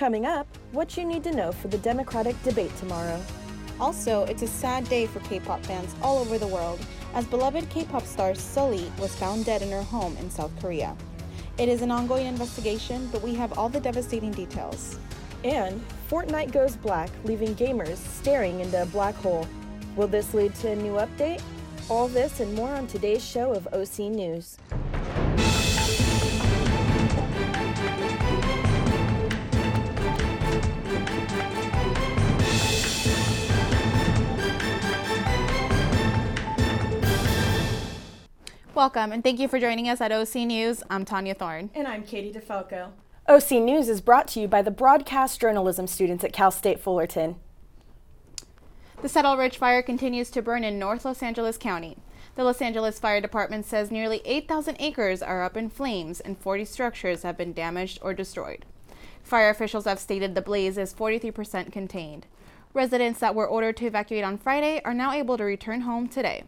Coming up, what you need to know for the Democratic debate tomorrow. Also, it's a sad day for K-pop fans all over the world, as beloved K-pop star Sulli was found dead in her home in South Korea. It is an ongoing investigation, but we have all the devastating details. And Fortnite goes black, leaving gamers staring into a black hole. Will this lead to a new update? All this and more on today's show of OC News. Welcome, and thank you for joining us at OC News. I'm Tanya Thorne. And I'm Katie DeFalco. OC News is brought to you by the broadcast journalism students at Cal State Fullerton. The Settle Ridge fire continues to burn in North Los Angeles County. The Los Angeles Fire Department says nearly 8,000 acres are up in flames and 40 structures have been damaged or destroyed. Fire officials have stated the blaze is 43% contained. Residents that were ordered to evacuate on Friday are now able to return home today.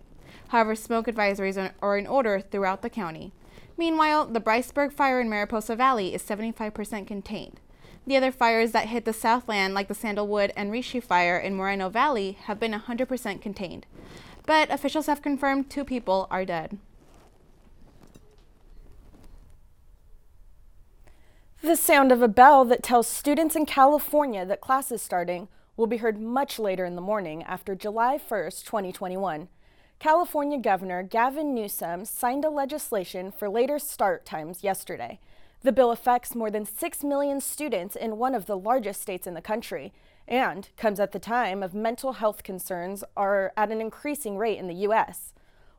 However, smoke advisories are in order throughout the county. Meanwhile, the Bryceburg fire in Mariposa Valley is 75% contained. The other fires that hit the Southland, like the Sandalwood and Rishi fire in Moreno Valley, have been 100% contained. But officials have confirmed 2 people are dead. The sound of a bell that tells students in California that class is starting will be heard much later in the morning after July 1st, 2021. California Governor Gavin Newsom signed a legislation for later start times yesterday. The bill affects more than 6 million students in one of the largest states in the country and comes at the time of mental health concerns are at an increasing rate in the U.S.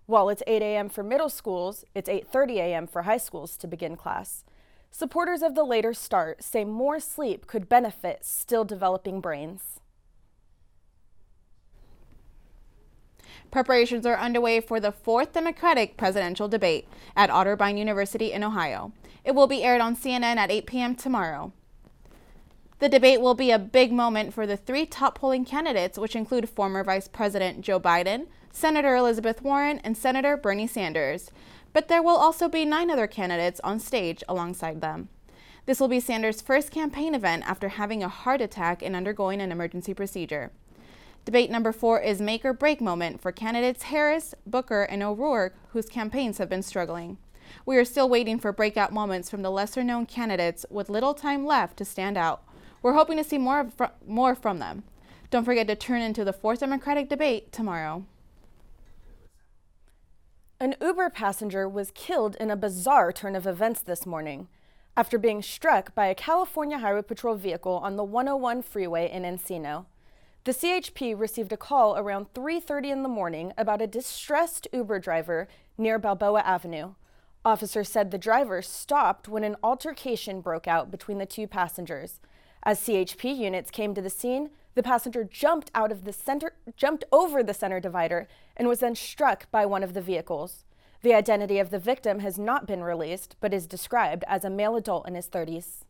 While it's 8 a.m. for middle schools, it's 8:30 a.m. for high schools to begin class. Supporters of the later start say more sleep could benefit still developing brains. Preparations are underway for the 4th Democratic presidential debate at Otterbein University in Ohio. It will be aired on CNN at 8 p.m. tomorrow. The debate will be a big moment for the 3 top polling candidates, which include former Vice President Joe Biden, Senator Elizabeth Warren, and Senator Bernie Sanders. But there will also be 9 other candidates on stage alongside them. This will be Sanders' first campaign event after having a heart attack and undergoing an emergency procedure. Debate number 4 is make or break moment for candidates Harris, Booker, and O'Rourke, whose campaigns have been struggling. We are still waiting for breakout moments from the lesser-known candidates with little time left to stand out. We're hoping to see more from them. Don't forget to tune into the 4th Democratic debate tomorrow. An Uber passenger was killed in a bizarre turn of events this morning after being struck by a California Highway Patrol vehicle on the 101 freeway in Encino. The CHP received a call around 3:30 in the morning about a distressed Uber driver near Balboa Avenue. Officers said the driver stopped when an altercation broke out between the 2 passengers. As CHP units came to the scene, the passenger jumped over the center divider and was then struck by one of the vehicles. The identity of the victim has not been released, but is described as a male adult in his 30s.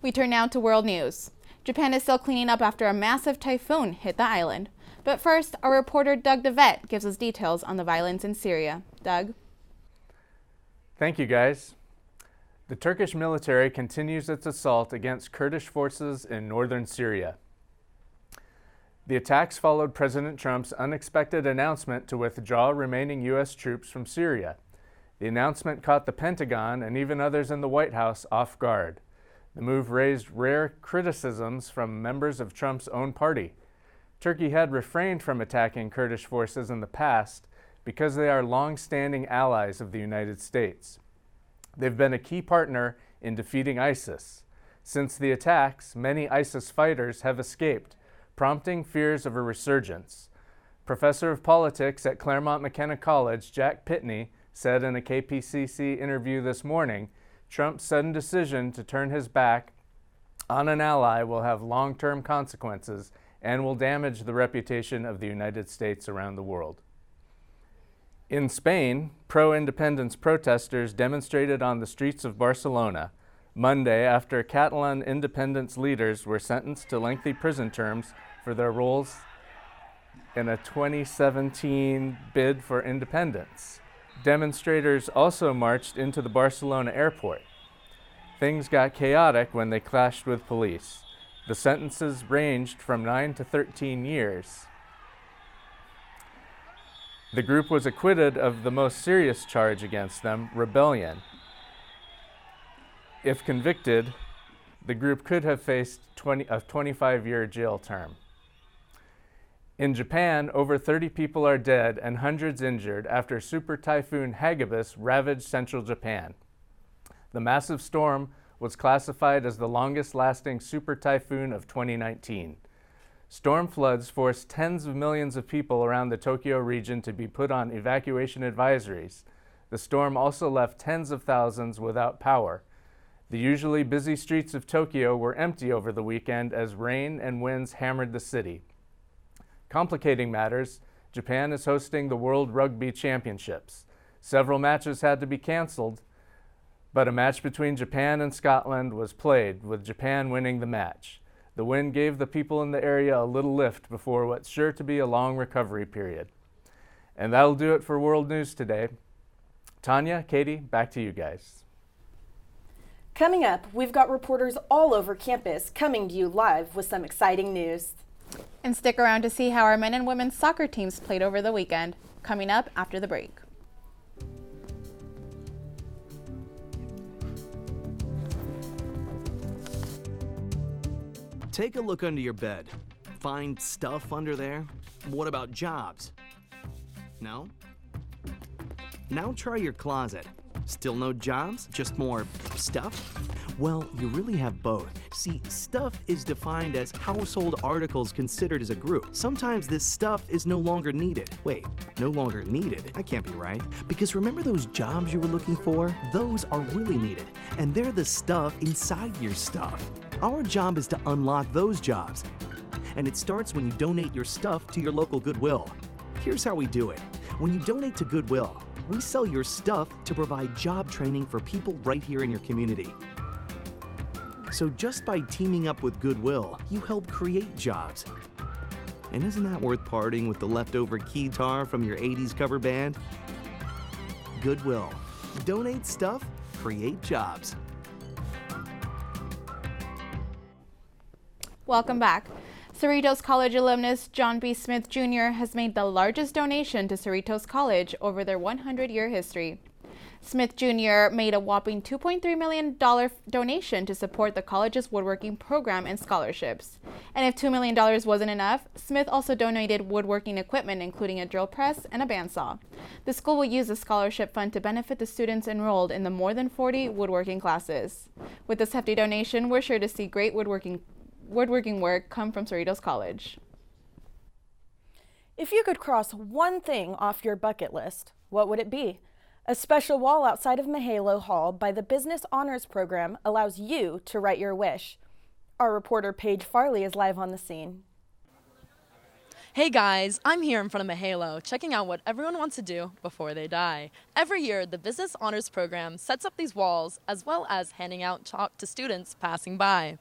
We turn now to world news. Japan is still cleaning up after a massive typhoon hit the island. But first, our reporter Doug DeVette gives us details on the violence in Syria. Doug? Thank you, guys. The Turkish military continues its assault against Kurdish forces in northern Syria. The attacks followed President Trump's unexpected announcement to withdraw remaining U.S. troops from Syria. The announcement caught the Pentagon and even others in the White House off guard. The move raised rare criticisms from members of Trump's own party. Turkey had refrained from attacking Kurdish forces in the past because they are long-standing allies of the United States. They've been a key partner in defeating ISIS. Since the attacks, many ISIS fighters have escaped, prompting fears of a resurgence. Professor of politics at Claremont McKenna College, Jack Pitney, said in a KPCC interview this morning, Trump's sudden decision to turn his back on an ally will have long-term consequences and will damage the reputation of the United States around the world. In Spain, pro-independence protesters demonstrated on the streets of Barcelona Monday after Catalan independence leaders were sentenced to lengthy prison terms for their roles in a 2017 bid for independence. Demonstrators also marched into the Barcelona airport. Things got chaotic when they clashed with police. The sentences ranged from 9 to 13 years. The group was acquitted of the most serious charge against them, rebellion. If convicted, the group could have faced a 25-year jail term. In Japan, over 30 people are dead and hundreds injured after Super Typhoon Hagibis ravaged central Japan. The massive storm was classified as the longest-lasting super typhoon of 2019. Storm floods forced tens of millions of people around the Tokyo region to be put on evacuation advisories. The storm also left tens of thousands without power. The usually busy streets of Tokyo were empty over the weekend as rain and winds hammered the city. Complicating matters, Japan is hosting the World Rugby Championships. Several matches had to be canceled, but a match between Japan and Scotland was played, with Japan winning the match. The win gave the people in the area a little lift before what's sure to be a long recovery period. And that'll do it for World News today. Tanya, Katie, back to you guys. Coming up, we've got reporters all over campus coming to you live with some exciting news. And stick around to see how our men and women's soccer teams played over the weekend. Coming up after the break. Take a look under your bed. Find stuff under there? What about jobs? No? Now try your closet. Still no jobs? Just more stuff? Well, you really have both. See, stuff is defined as household articles considered as a group. Sometimes this stuff is no longer needed. Wait, no longer needed? That can't be right. Because remember those jobs you were looking for? Those are really needed. And they're the stuff inside your stuff. Our job is to unlock those jobs. And it starts when you donate your stuff to your local Goodwill. Here's how we do it. When you donate to Goodwill, we sell your stuff to provide job training for people right here in your community. So just by teaming up with Goodwill, you help create jobs. And isn't that worth parting with the leftover keytar from your 80s cover band? Goodwill. Donate stuff, create jobs. Welcome back. Cerritos College alumnus John B. Smith Jr. has made the largest donation to Cerritos College over their 100-year history. Smith Jr. made a whopping $2.3 million donation to support the college's woodworking program and scholarships. And if $2 million wasn't enough, Smith also donated woodworking equipment, including a drill press and a bandsaw. The school will use the scholarship fund to benefit the students enrolled in the more than 40 woodworking classes. With this hefty donation, we're sure to see great woodworking work come from Cerritos College. If you could cross one thing off your bucket list, what would it be? A special wall outside of Mahalo Hall by the Business Honors Program allows you to write your wish. Our reporter Paige Farley is live on the scene. Hey guys, I'm here in front of Mahalo, checking out what everyone wants to do before they die. Every year, the Business Honors Program sets up these walls, as well as handing out chalk to students passing by.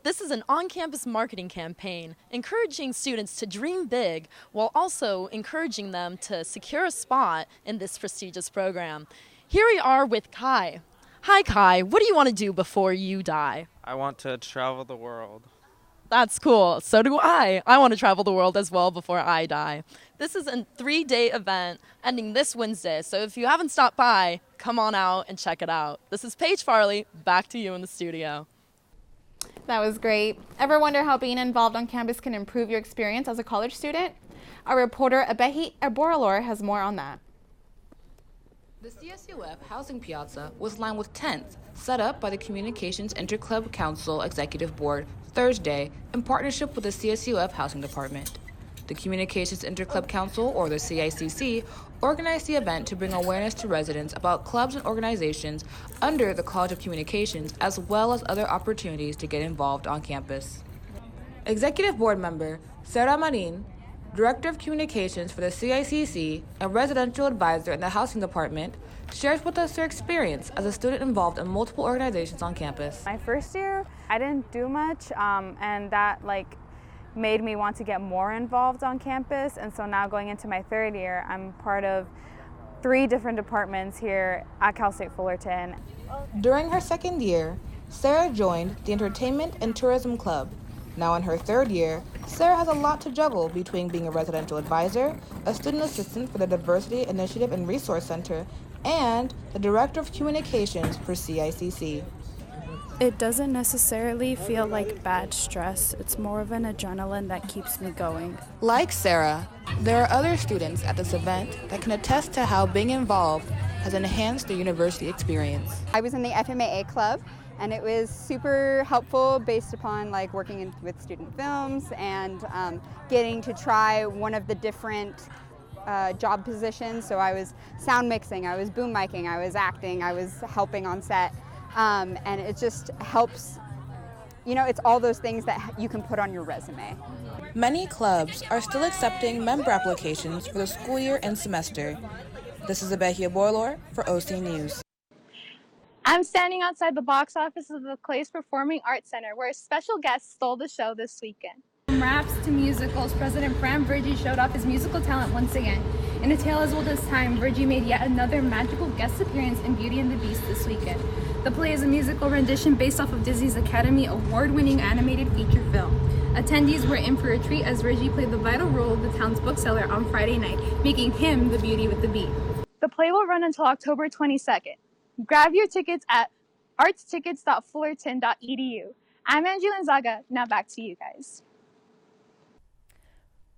This is an on-campus marketing campaign, encouraging students to dream big while also encouraging them to secure a spot in this prestigious program. Here we are with Kai. Hi Kai, what do you want to do before you die? I want to travel the world. That's cool. So do I. I want to travel the world as well before I die. This is a 3-day event ending this Wednesday, so if you haven't stopped by, come on out and check it out. This is Paige Farley, back to you in the studio. That was great. Ever wonder how being involved on campus can improve your experience as a college student? Our reporter Abehi Eboralor has more on that. The CSUF Housing Piazza was lined with tents set up by the Communications Interclub Council Executive Board Thursday in partnership with the CSUF Housing Department. The Communications Interclub Council, or the CICC, organized the event to bring awareness to residents about clubs and organizations under the College of Communications, as well as other opportunities to get involved on campus. Executive Board member Sarah Marin, Director of Communications for the CICC and Residential Advisor in the Housing Department, shares with us her experience as a student involved in multiple organizations on campus. My first year, I didn't do much, and that made me want to get more involved on campus. And so now going into my third year, I'm part of 3 different departments here at Cal State Fullerton. During her second year, Sarah joined the Entertainment and Tourism Club. Now in her third year, Sarah has a lot to juggle between being a residential advisor, a student assistant for the Diversity Initiative and Resource Center, and the Director of Communications for CICC. It doesn't necessarily feel like bad stress. It's more of an adrenaline that keeps me going. Like Sarah, there are other students at this event that can attest to how being involved has enhanced their university experience. I was in the FMAA club, and it was super helpful based upon working with student films and getting to try one of the different job positions. So I was sound mixing, I was boom micing, I was acting, I was helping on set. And it just helps, it's all those things that you can put on your resume. Many clubs are still accepting member applications for the school year and semester. This is Abehia Borlor for OC News. I'm standing outside the box office of the Clay's Performing Arts Center, where a special guest stole the show this weekend. From raps to musicals, President Fran Virgie showed off his musical talent once again. In a tale as old as time, Virgie made yet another magical guest appearance in Beauty and the Beast this weekend. The play is a musical rendition based off of Disney's Academy Award-winning animated feature film. Attendees were in for a treat as Virgie played the vital role of the town's bookseller on Friday night, making him the Beauty with the Beat. The play will run until October 22nd. Grab your tickets at artstickets.fullerton.edu. I'm Angelina Zaga. Now back to you guys.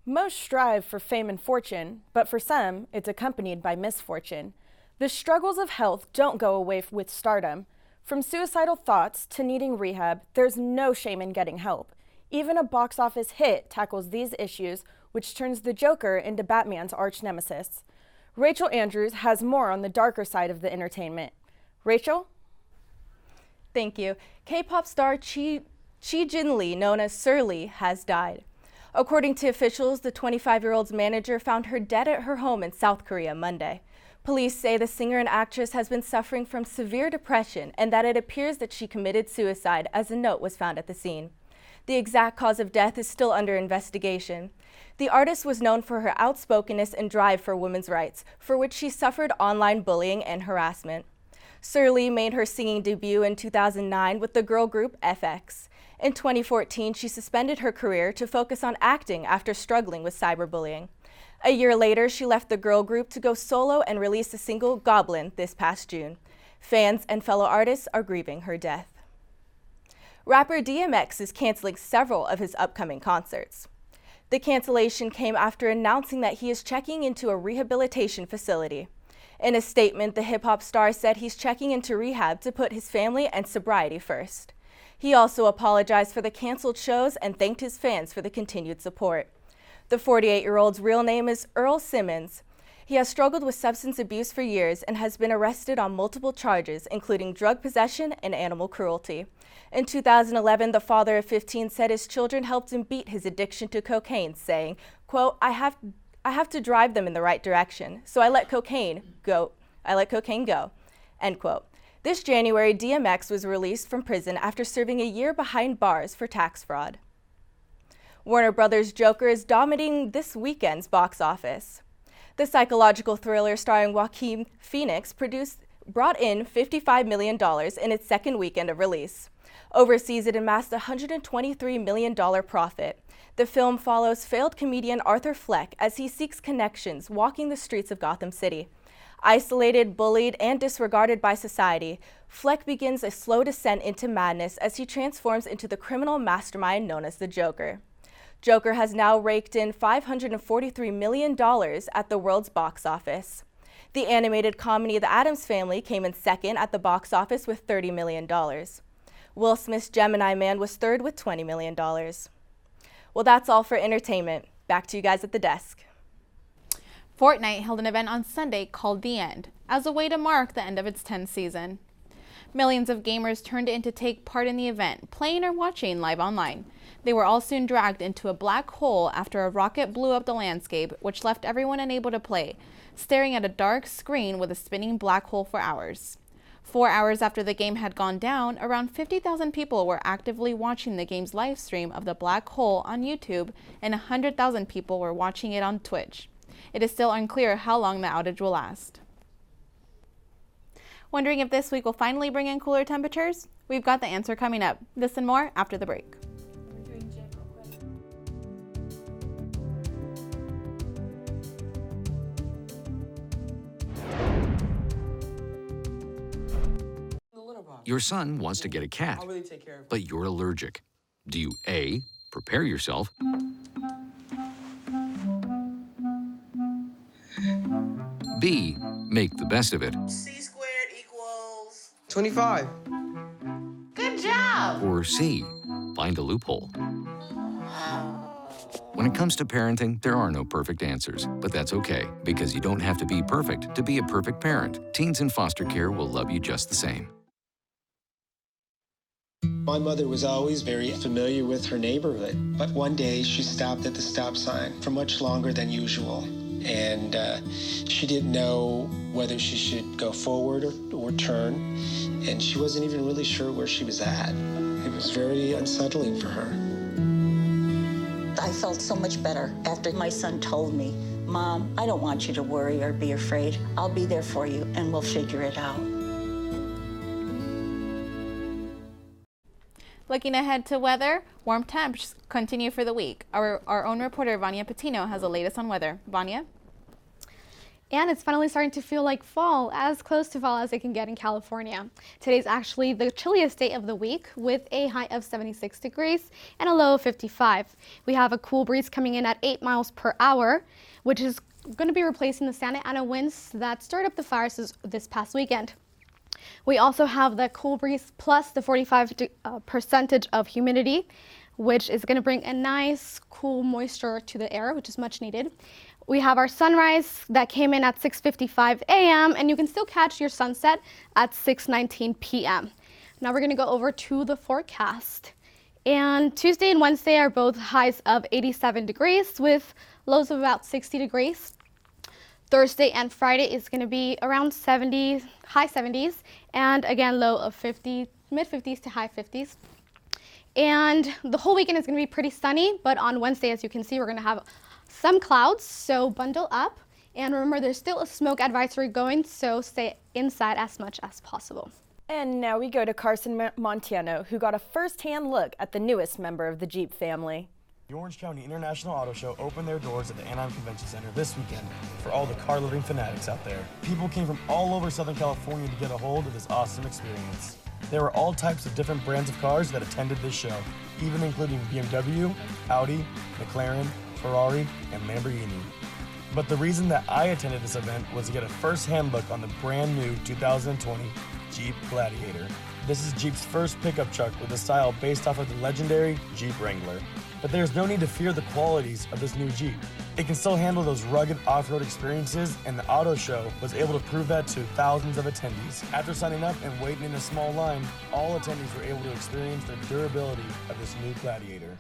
Most strive for fame and fortune, but for some, it's accompanied by misfortune. The struggles of health don't go away with stardom. From suicidal thoughts to needing rehab, there's no shame in getting help. Even a box office hit tackles these issues, which turns the Joker into Batman's arch nemesis. Rachel Andrews has more on the darker side of the entertainment. Rachel? Thank you. K-pop star Chi Jin Lee, known as Sir Lee, has died. According to officials, the 25-year-old's manager found her dead at her home in South Korea Monday. Police say the singer and actress has been suffering from severe depression and that it appears that she committed suicide, as a note was found at the scene. The exact cause of death is still under investigation. The artist was known for her outspokenness and drive for women's rights, for which she suffered online bullying and harassment. Sir Lee made her singing debut in 2009 with the girl group FX. In 2014, she suspended her career to focus on acting after struggling with cyberbullying. A year later, she left the girl group to go solo and release the single Goblin this past June. Fans and fellow artists are grieving her death. Rapper DMX is canceling several of his upcoming concerts. The cancellation came after announcing that he is checking into a rehabilitation facility. In a statement, the hip-hop star said he's checking into rehab to put his family and sobriety first. He also apologized for the canceled shows and thanked his fans for the continued support. The 48-year-old's real name is Earl Simmons. He has struggled with substance abuse for years and has been arrested on multiple charges, including drug possession and animal cruelty. In 2011, the father of 15 said his children helped him beat his addiction to cocaine, saying, quote, I have to drive them in the right direction, so I let cocaine go, end quote. This January, DMX was released from prison after serving a year behind bars for tax fraud. Warner Brothers' Joker is dominating this weekend's box office. The psychological thriller starring Joaquin Phoenix brought in $55 million in its second weekend of release. Overseas, it amassed a $123 million profit. The film follows failed comedian Arthur Fleck as he seeks connections walking the streets of Gotham City. Isolated, bullied, and disregarded by society, Fleck begins a slow descent into madness as he transforms into the criminal mastermind known as the Joker. Joker has now raked in $543 million at the world's box office. The animated comedy The Addams Family came in second at the box office with $30 million. Will Smith's Gemini Man was third with $20 million. Well, that's all for entertainment. Back to you guys at the desk. Fortnite held an event on Sunday called The End, as a way to mark the end of its 10th season. Millions of gamers turned in to take part in the event, playing or watching live online. They were all soon dragged into a black hole after a rocket blew up the landscape, which left everyone unable to play, staring at a dark screen with a spinning black hole for hours. 4 hours after the game had gone down, around 50,000 people were actively watching the game's live stream of the black hole on YouTube, and 100,000 people were watching it on Twitch. It is still unclear how long the outage will last. Wondering if this week will finally bring in cooler temperatures? We've got the answer coming up. This and more after the break. Your son wants to get a cat, but you're allergic. Do you A, prepare yourself, B, make the best of it, C squared equals 25. Good job! or C, find a loophole? When it comes to parenting, there are no perfect answers, but that's okay, because you don't have to be perfect to be a perfect parent. Teens in foster care will love you just the same. My mother was always very familiar with her neighborhood, but one day she stopped at the stop sign for much longer than usual, and she didn't know whether she should go forward or turn, and she wasn't even really sure where she was at. It was very unsettling for her. I felt so much better after my son told me, "Mom, I don't want you to worry or be afraid. I'll be there for you and we'll figure it out." Looking ahead to weather, warm temps continue for the week. Our own reporter, Vanya Patino, has the latest on weather. Vanya? And it's finally starting to feel like fall, as close to fall as it can get in California. Today's actually the chilliest day of the week, with a high of 76 degrees and a low of 55. We have a cool breeze coming in at 8 miles per hour, which is going to be replacing the Santa Ana winds that stirred up the fires this past weekend. We also have the cool breeze plus the 45% of humidity, which is going to bring a nice cool moisture to the air, which is much needed. We have our sunrise that came in at 6:55 a.m. and you can still catch your sunset at 6:19 p.m. Now we're going to go over to the forecast. And Tuesday and Wednesday are both highs of 87 degrees with lows of about 60 degrees. Thursday and Friday is going to be around 70, high 70s, and again low of 50, mid 50s to high 50s. And the whole weekend is going to be pretty sunny, but on Wednesday, as you can see, we're going to have some clouds, so bundle up. And remember, there's still a smoke advisory going, so stay inside as much as possible. And now we go to Carson Montiano, who got a first-hand look at the newest member of the Jeep family. The Orange County International Auto Show opened their doors at the Anaheim Convention Center this weekend for all the car-loving fanatics out there. People came from all over Southern California to get a hold of this awesome experience. There were all types of different brands of cars that attended this show, even including BMW, Audi, McLaren, Ferrari, and Lamborghini. But the reason that I attended this event was to get a first-hand look on the brand new 2020 Jeep Gladiator. This is Jeep's first pickup truck with a style based off of the legendary Jeep Wrangler. But there's no need to fear the qualities of this new Jeep. It can still handle those rugged off-road experiences, and the auto show was able to prove that to thousands of attendees. After signing up and waiting in a small line, all attendees were able to experience the durability of this new Gladiator.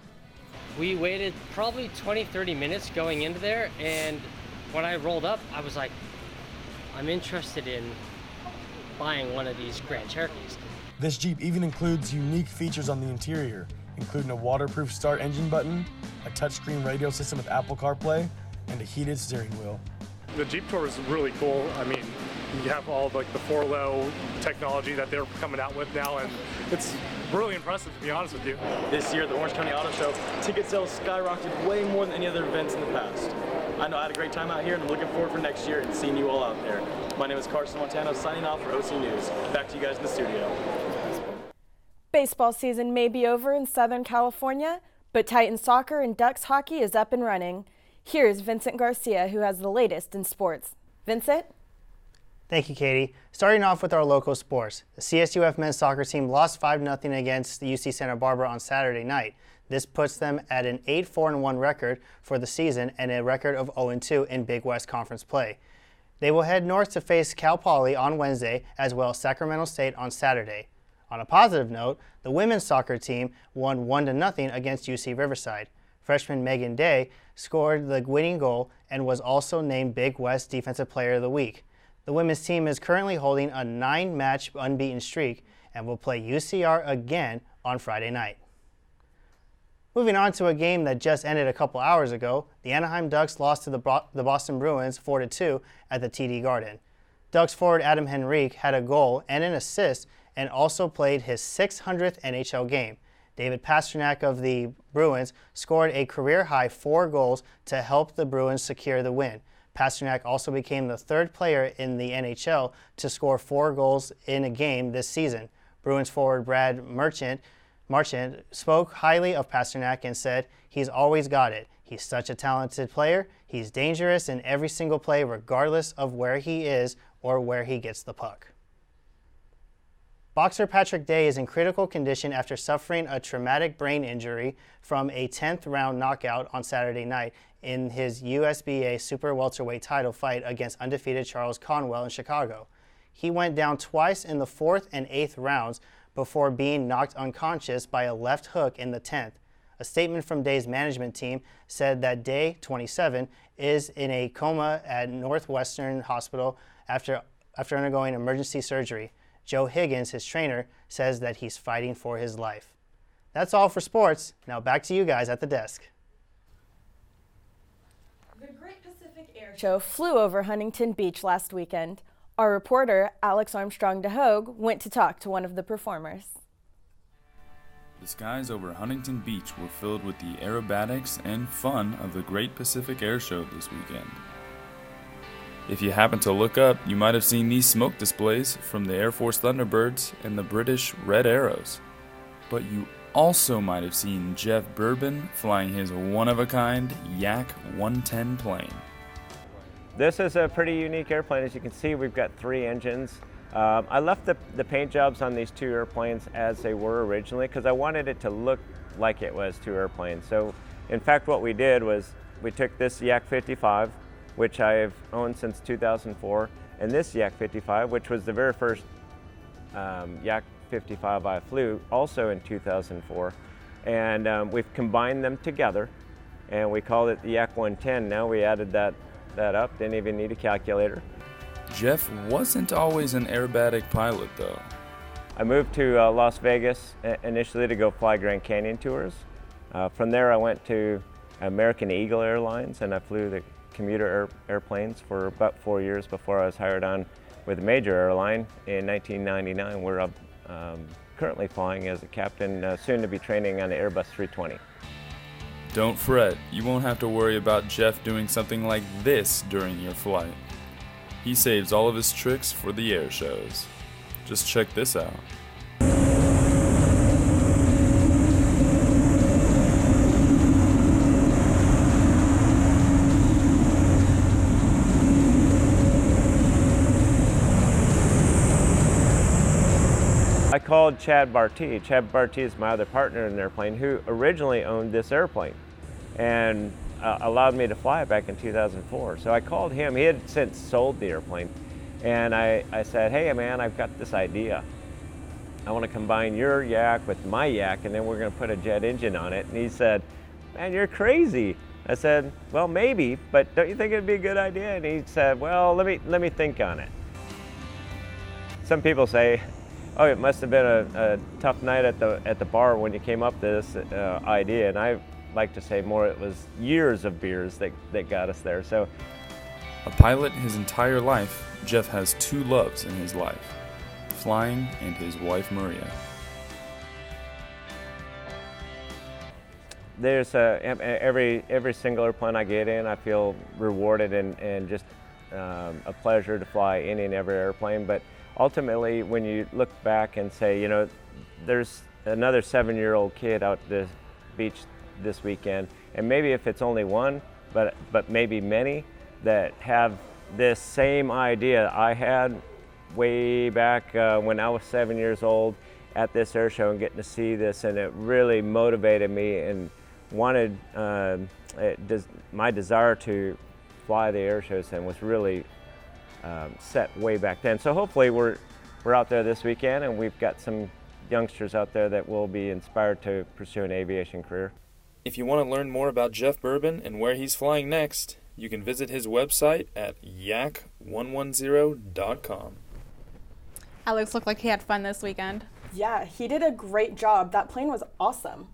We waited probably 20-30 minutes going into there, and when I rolled up, I was like, I'm interested in buying one of these Grand Cherokees. This Jeep even includes unique features on the interior, including a waterproof start engine button, a touchscreen radio system with Apple CarPlay, and a heated steering wheel. The Jeep Tour is really cool. I mean, you have all like the 4-low technology that they're coming out with now, and it's really impressive, to be honest with you. This year at the Orange County Auto Show, ticket sales skyrocketed way more than any other events in the past. I know I had a great time out here, and I'm looking forward for next year and seeing you all out there. My name is Carson Montano, signing off for OC News. Back to you guys in the studio. Baseball season may be over in Southern California, but Titans soccer and Ducks hockey is up and running. Here's Vincent Garcia, who has the latest in sports. Vincent? Thank you, Katie. Starting off with our local sports. The CSUF men's soccer team lost 5-0 against the UC Santa Barbara on Saturday night. This puts them at an 8-4-1 record for the season and a record of 0-2 in Big West Conference play. They will head north to face Cal Poly on Wednesday, as well as Sacramento State on Saturday. On a positive note, the women's soccer team won 1-0 against UC Riverside. Freshman Megan Day scored the winning goal and was also named Big West Defensive Player of the Week. The women's team is currently holding a 9-match unbeaten streak and will play UCR again on Friday night. Moving on to a game that just ended a couple hours ago, the Anaheim Ducks lost to the Boston Bruins 4-2 at the TD Garden. Ducks forward Adam Henrique had a goal and an assist and also played his 600th NHL game. David Pastrnak of the Bruins scored a career-high 4 goals to help the Bruins secure the win. Pastrnak also became the 3rd player in the NHL to score 4 goals in a game this season. Bruins forward Brad Marchand spoke highly of Pastrnak and said, "He's always got it. He's such a talented player. He's dangerous in every single play regardless of where he is or where he gets the puck." Boxer Patrick Day is in critical condition after suffering a traumatic brain injury from a 10th round knockout on Saturday night in his USBA super welterweight title fight against undefeated Charles Conwell in Chicago. He went down twice in the 4th and 8th rounds before being knocked unconscious by a left hook in the 10th. A statement from Day's management team said that Day, 27, is in a coma at Northwestern Hospital after undergoing emergency surgery. Joe Higgins, his trainer, says that he's fighting for his life. That's all for sports. Now back to you guys at the desk. The Great Pacific Air Show flew over Huntington Beach last weekend. Our reporter, Alex Armstrong DeHogue, went to talk to one of the performers. The skies over Huntington Beach were filled with the aerobatics and fun of the Great Pacific Air Show this weekend. If you happen to look up, you might have seen these smoke displays from the Air Force Thunderbirds and the British Red Arrows. But you also might have seen Jeff Bourbon flying his one-of-a-kind Yak 110 plane. This is a pretty unique airplane. As you can see, we've got 3 engines. I left the paint jobs on these 2 airplanes as they were originally because I wanted it to look like it was 2 airplanes. So in fact what we did was we took this Yak 55, which I've owned since 2004, and this Yak 55, which was the very first Yak 55 I flew, also in 2004. And we've combined them together, and we called it the Yak 110. Now we added that up, didn't even need a calculator. Jeff wasn't always an aerobatic pilot, though. I moved to Las Vegas initially to go fly Grand Canyon tours. From there I went to American Eagle Airlines, and I flew the commuter airplanes for about 4 years before I was hired on with a major airline in 1999, where I'm currently flying as a captain, soon to be training on the Airbus 320. Don't fret, you won't have to worry about Jeff doing something like this during your flight. He saves all of his tricks for the air shows. Just check this out. I called Chad Barty. Chad Barty is my other partner in the airplane, who originally owned this airplane and allowed me to fly it back in 2004. So I called him. He had since sold the airplane. And I said, "Hey man, I've got this idea. I want to combine your Yak with my Yak, and then we're going to put a jet engine on it." And he said, "Man, you're crazy." I said, "Well, maybe, but don't you think it'd be a good idea?" And he said, "Well, let me think on it." Some people say, "Oh, it must have been a tough night at the bar when you came up with this idea," and I like to say more it was years of beers that got us there. So, a pilot his entire life, Jeff has 2 loves in his life: flying and his wife Maria. There's every single airplane I get in, I feel rewarded and just a pleasure to fly any and every airplane. But ultimately, when you look back and say, you know, there's another 7-year-old kid out the beach this weekend, and maybe if it's only one, but maybe many that have this same idea I had way back when I was 7 years old at this air show and getting to see this, and it really motivated me and wanted my desire to fly the air shows and was really set way back then. So hopefully we're out there this weekend, and we've got some youngsters out there that will be inspired to pursue an aviation career. If you want to learn more about Jeff Bourbon and where he's flying next, you can visit his website at yak110.com. Alex looked like he had fun this weekend. Yeah, he did a great job. That plane was awesome.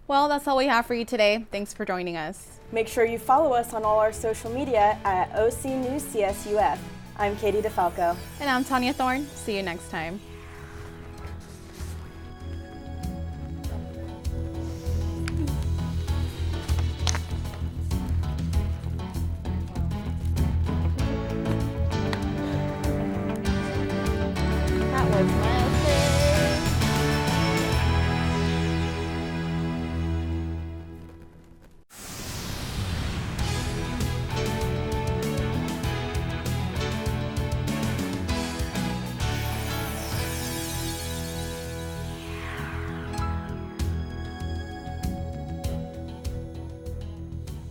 Well, that's all we have for you today. Thanks for joining us. Make sure you follow us on all our social media at OC News CSUF. I'm Katie DeFalco. And I'm Tanya Thorne. See you next time. That was nice.